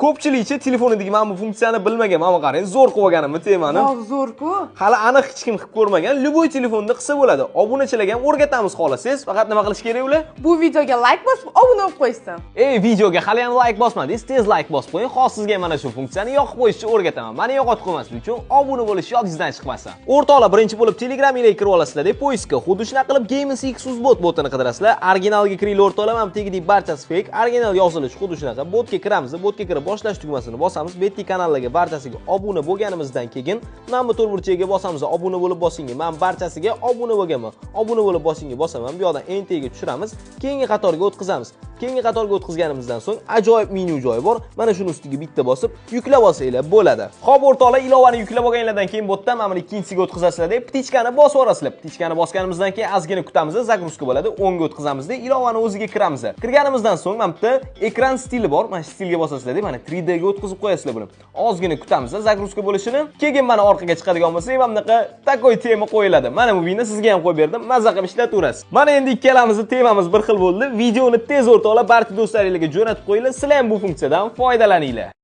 Ko'pchilikcha telefonidagi mana bu funksiyani bilmagan. Mana qarang, zo'r qilib olganimni temani. Zo'r-ku. Hali aniq hech kim qilib ko'rmagan. Любой telefonda qilsa bo'ladi. Obunachilarga ham o'rgatamiz xohlasangiz. Faqat nima qilish kerak ular? Bu videoga like bosib, obuna bo'lib qo'ysin. Videoga hali ham like bosmadingiz, tez like bosib qo'ying. Hozir sizga mana shu funksiyani yoqib qo'yishni o'rgataman. Meni yo'qotib qo'ymaslik uchun obuna bo'lish yodingizdan chiqmasin. O'rtoqlar, birinchi bo'lib Telegram ila kirib olasizlar-da, poiskka xuddi shunaqa qilib Gamers X bot botini qidirasizlar. Originalga kiringlar o'rtoqlar, mana tegidagi barchasi fake. Original yozilishi xuddi shunaqa. Botga kiramiz, botga kirib boshlash tugmasini bosamiz. Bu yerda kanallarga barchasiga obuna bo'lganimizdan keyin mana bu to'rtburchagiga bosamiz, obuna bo'lib bosinga. Men barchasiga obuna bo'lganman. Obuna bo'lib bosinga bosaman. Bu yoqdan entiga tushiramiz, keyingi qatorga o'tkazamiz. Keyingi qatorga o'tkazganimizdan so'ng ajoyib menyu joyi bor. Mana shuni ustiga bitta bosib yuklab olsanglar bo'ladi. Xo'p o'rtoqlar, ilovani yuklab olganlardan keyin botdan mana buni ikkinchisiga o'tkazasizlar deb ptichkani bosib yuborasizlar. Ptichkani bosganimizdan keyin ozgina kutamiz, zagruzka bo'ladi. 10 ga o'tkazamiz-da, ilovani o'ziga kiramiz. Kirganimizdan so'ng mana bu ekran stili bor. Mana shu stilga bosasizlar deb mana 3D ga o'tkazib qo'yasizlar buni. Ozgina kutamiz, zagruzka bo'lishini. Keyin mana orqaga chiqadigan bo'lsa, mana bunaqa takoy tema qo'yiladi. Mana bu videoni sizga ham qo'yib berdim. Mazza qilib ishlataverasiz. Mana endi ikkalamizning temamiz bir xil bo'ldi. Videoni tez o'rtoqlar barcha do'stlaringizga jo'natib qo'yinglar. Sizlar ham bu funksiyadan foydalaninglar.